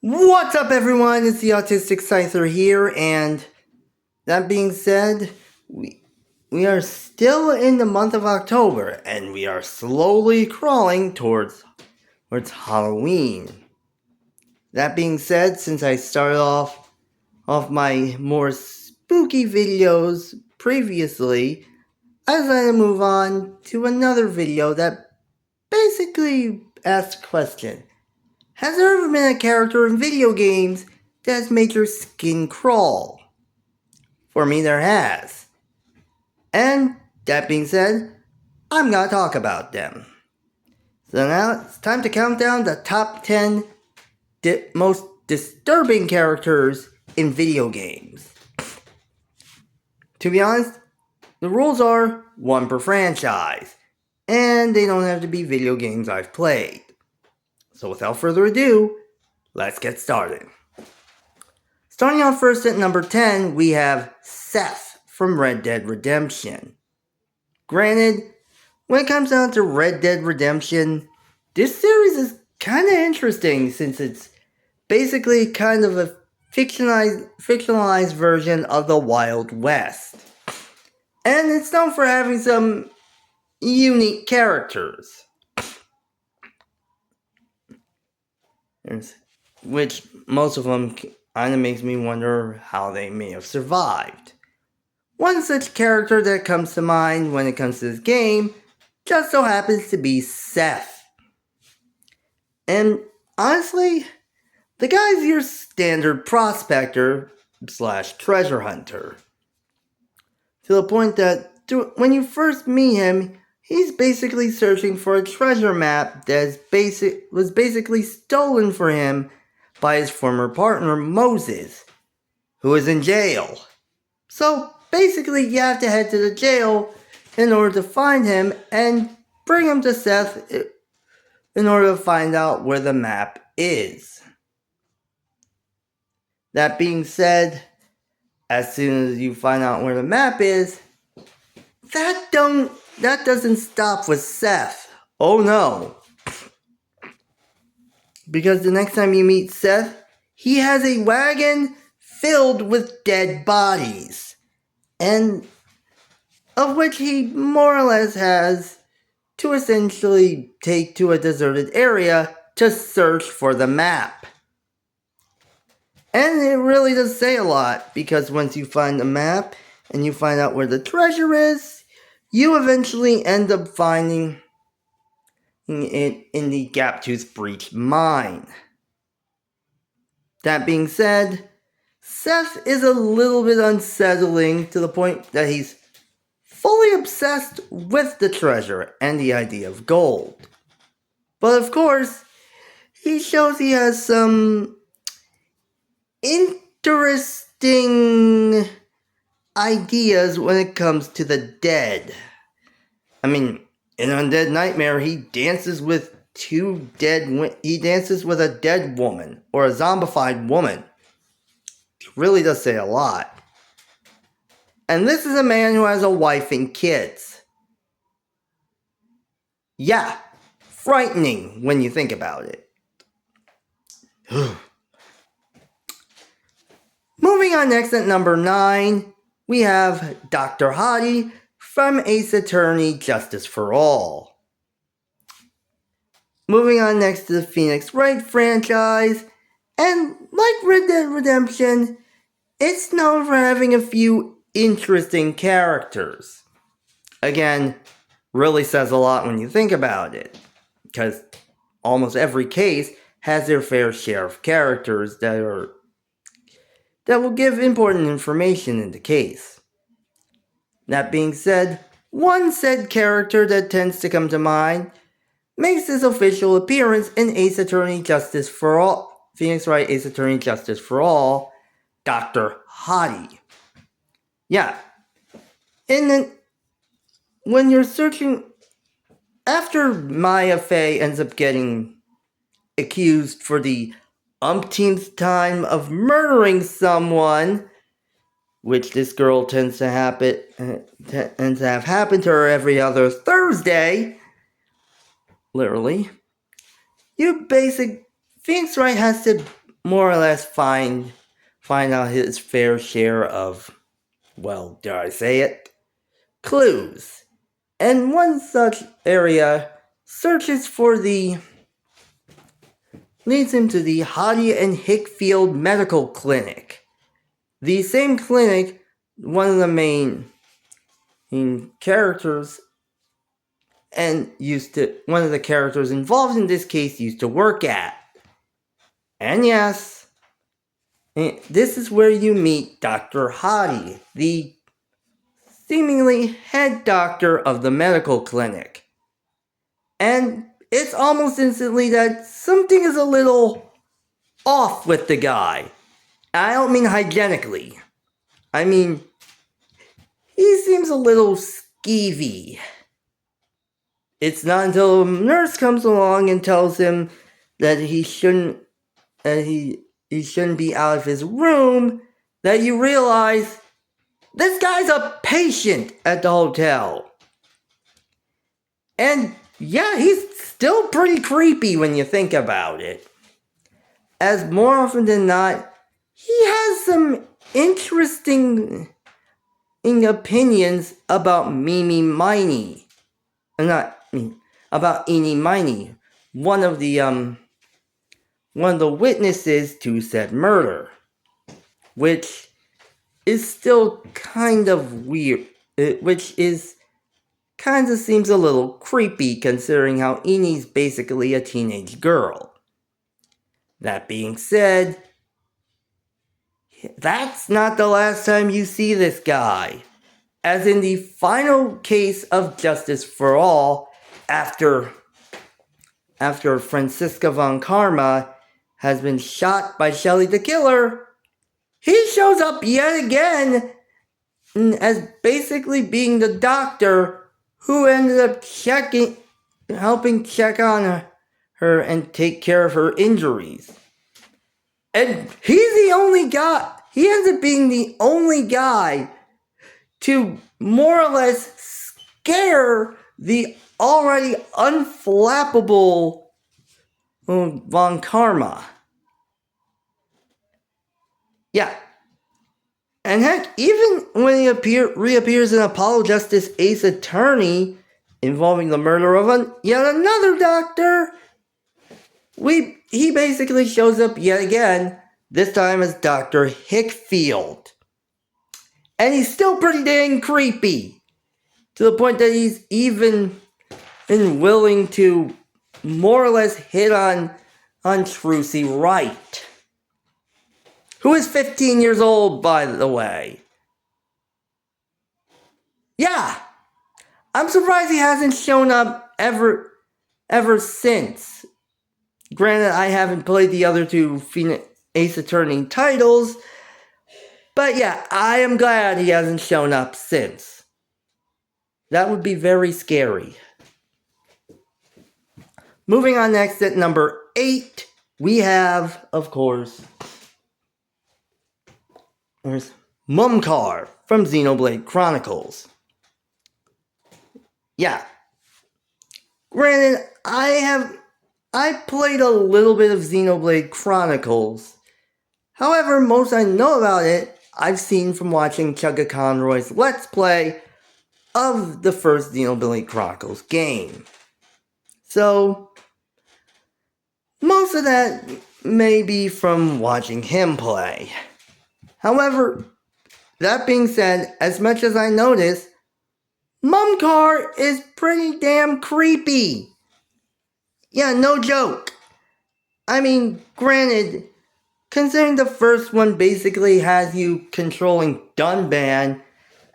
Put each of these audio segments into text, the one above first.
What's up, everyone? It's the Autistic Scyther here, and that being said, we are still in the month of October, and we are slowly crawling towards Halloween. That being said, since I started off my more spooky videos previously, I decided to move on to another video that basically asks a question. Has there ever been a character in video games that has made your skin crawl? For me, there has. And that being said, I'm gonna talk about them. So now it's time to count down the top 10 most disturbing characters in video games. To be honest, the rules are one per franchise, and they don't have to be video games I've played. So without further ado, let's get started. Starting off first at number 10, we have Seth from Red Dead Redemption. Granted, when it comes down to Red Dead Redemption, this series is kind of interesting since it's basically kind of a fictionalized version of the Wild West. And it's known for having some unique characters, which most of them kind of makes me wonder how they may have survived. One such character that comes to mind when it comes to this game just so happens to be Seth. And honestly, the guy's your standard prospector / treasure hunter. To the point that when you first meet him, he's basically searching for a treasure map that was basically stolen for him by his former partner, Moses, who is in jail. So basically, you have to head to the jail in order to find him and bring him to Seth in order to find out where the map is. That being said, as soon as you find out where the map is, that doesn't stop with Seth. Oh no. Because the next time you meet Seth, he has a wagon filled with dead bodies, and of which he more or less has to essentially take to a deserted area to search for the map. And it really does say a lot, because once you find the map and you find out where the treasure is, you eventually end up finding it in the Gaptooth Breach mine. That being said, Seth is a little bit unsettling to the point that he's fully obsessed with the treasure and the idea of gold. But of course, he shows he has some interesting ideas when it comes to the dead. I mean, in Undead Nightmare, he dances with he dances with a dead woman, or a zombified woman. It really does say a lot. And this is a man who has a wife and kids. Yeah, frightening when you think about it. Moving on next at number 9, we have Dr. Hottie from Ace Attorney Justice for All. Moving on next to the Phoenix Wright franchise, and like Red Dead Redemption, it's known for having a few interesting characters. Again, really says a lot when you think about it, because almost every case has their fair share of characters that will give important information in the case. That being said, one said character that tends to come to mind makes his official appearance in Ace Attorney Justice for All, Phoenix Wright Ace Attorney Justice for All, Dr. Hottie. Yeah. And then, when you're searching, after Maya Fey ends up getting accused for the umpteenth time of murdering someone, which this girl tends to have happened to her every other Thursday, literally, Phoenix Wright has to more or less find out his fair share of, well, dare I say it, clues. And one such area leads him to the Hottie and Hickfield Medical Clinic. The same clinic one of the main characters one of the characters involved in this case used to work at. And yes, this is where you meet Dr. Hottie, the seemingly head doctor of the medical clinic. And it's almost instantly that something is a little off with the guy. I don't mean hygienically. I mean, he seems a little skeevy. It's not until a nurse comes along and tells him that he shouldn't be out of his room that you realize this guy's a patient at the hotel. And yeah, he's still pretty creepy when you think about it. As more often than not, he has some interesting opinions about Mimi Miney. About Eenie Miney, one of the witnesses to said murder, which is still kind of weird, kind of seems a little creepy considering how Enie's basically a teenage girl. That being said, that's not the last time you see this guy, as in the final case of Justice for All, after Franziska von Karma has been shot by Shelly the Killer, he shows up yet again as basically being the doctor who ended up helping check on her and take care of her injuries. And he's the only guy, he ends up being the only guy to more or less scare the already unflappable Von Karma. Yeah. And heck, even when he reappears in Apollo Justice Ace Attorney, involving the murder of yet another doctor, he basically shows up yet again, this time as Dr. Hickfield. And he's still pretty dang creepy, to the point that he's even been willing to more or less hit on Trucy Wright, who is 15 years old, by the way. Yeah, I'm surprised he hasn't shown up ever since. Granted, I haven't played the other two Ace Attorney titles, but yeah, I am glad he hasn't shown up since. That would be very scary. Moving on next at number 8, we have, of course, there's Mumkar from Xenoblade Chronicles. Yeah. Granted, I played a little bit of Xenoblade Chronicles. However, most I know about it, I've seen from watching Chugga Conroy's Let's Play of the first Xenoblade Chronicles game. So, most of that may be from watching him play. However, that being said, as much as I notice, Mumkar is pretty damn creepy. Yeah, no joke. I mean, granted, considering the first one basically has you controlling Dunban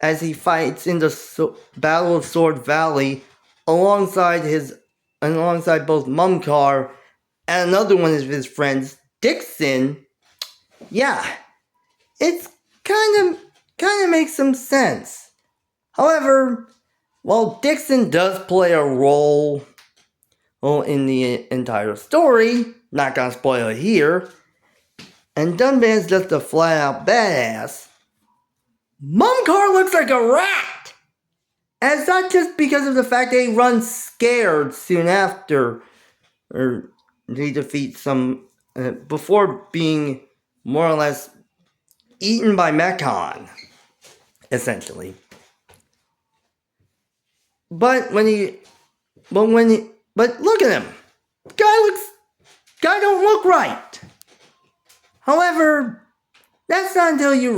as he fights in the Battle of Sword Valley alongside both Mumkar and another one of his friends, Dixon. Yeah, it's kind of makes some sense. However, while Dixon does play a role in the entire story, not gonna spoil it here, and Dunban's just a flat-out badass, Mumkar looks like a rat! And it's not just because of the fact that he runs scared soon after, or he defeats some before being more or less eaten by Mechon, essentially. But look at him. Guy don't look right. However, that's not until you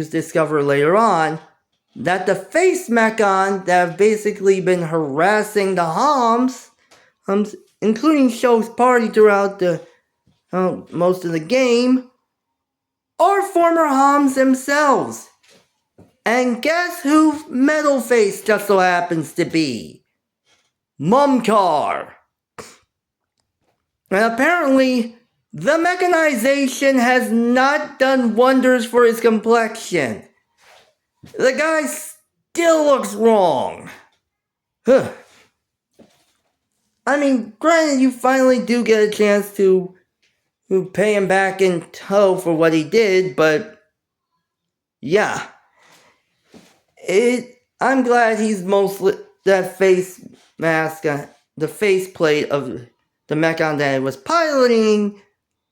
discover later on, that the face Mechon that have basically been harassing the Homs, including Shulk's party throughout the most of the game, are former Homs themselves. And guess who Metal Face just so happens to be? Mumkar. And apparently, the mechanization has not done wonders for his complexion. The guy still looks wrong. Huh. I mean, granted, you finally do get a chance to pay him back in tow for what he did, but yeah. I'm glad he's mostly that face mask, the faceplate of the Mechon that he was piloting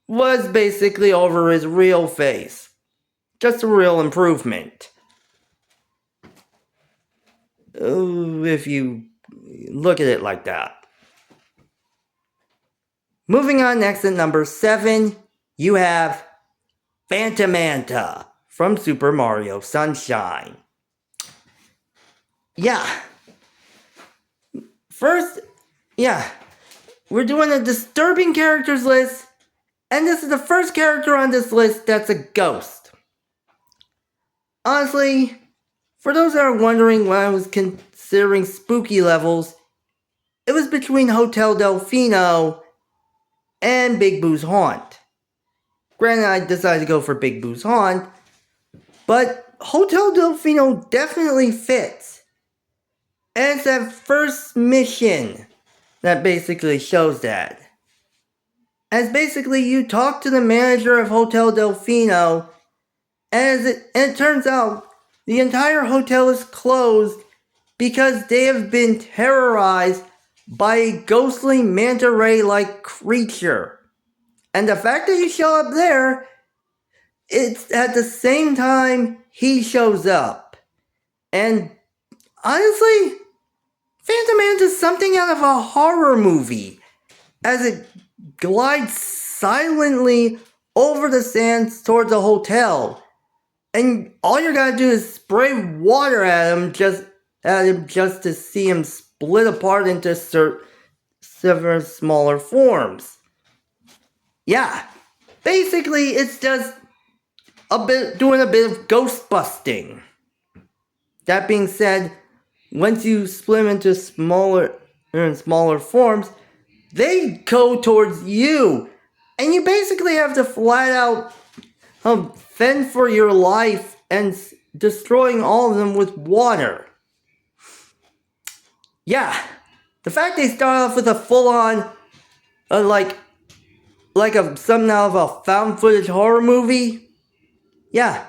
was basically over his real face. Just a real improvement. If you look at it like that. Moving on next at number 7, you have Phantomanta from Super Mario Sunshine. Yeah. First, we're doing a disturbing characters list, and this is the first character on this list that's a ghost. Honestly, for those that are wondering why I was considering spooky levels, it was between Hotel Delfino and Big Boo's Haunt. Granted, I decided to go for Big Boo's Haunt, but Hotel Delfino definitely fits. And it's that first mission that basically shows that. As basically you talk to the manager of Hotel Delfino, and it turns out the entire hotel is closed because they have been terrorized by a ghostly manta ray-like creature. And the fact that you show up there, it's at the same time he shows up. And honestly, Phantomanta is something out of a horror movie, as it glides silently over the sands towards the hotel. And all you gotta do is spray water at him just to see him split apart into several smaller forms. Yeah, basically it's just doing a bit of ghost busting. That being said, once you split them into smaller forms, they go towards you. And you basically have to flat out fend for your life and destroying all of them with water. Yeah, the fact they start off with a full-on, something out of a found footage horror movie. Yeah.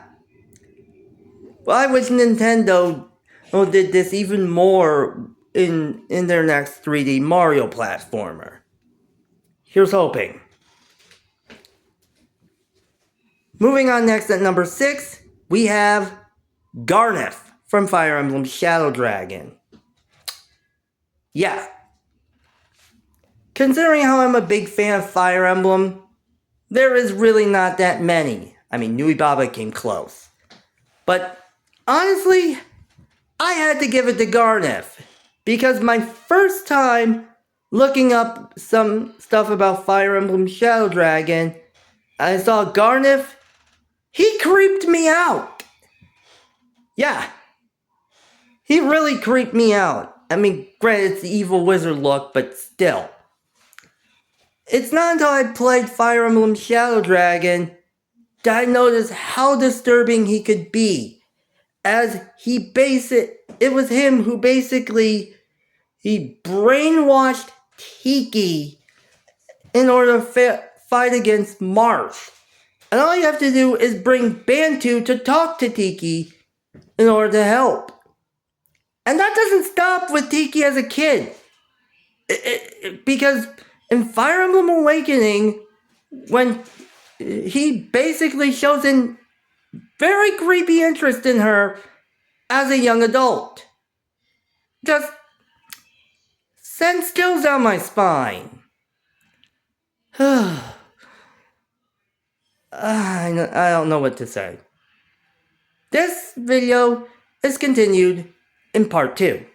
Well, I wish Nintendo did this even more in their next 3D Mario platformer. Here's hoping. Moving on next at number 6, we have Garnet from Fire Emblem Shadow Dragon. Yeah. Considering how I'm a big fan of Fire Emblem, there is really not that many. I mean, Nui Baba came close. But honestly, I had to give it to Garnet, because my first time looking up some stuff about Fire Emblem Shadow Dragon, I saw Garnet. He creeped me out. Yeah. He really creeped me out. I mean, granted, it's the evil wizard look, but still. It's not until I played Fire Emblem Shadow Dragon that I noticed how disturbing he could be. As it was him who basically, he brainwashed Tiki in order to fight against Marth. And all you have to do is bring Bantu to talk to Tiki in order to help. And that doesn't stop with Tiki as a kid. Because in Fire Emblem Awakening, when he basically shows an very creepy interest in her as a young adult. Just sends chills down my spine. I don't know what to say. This video is continued in part 2.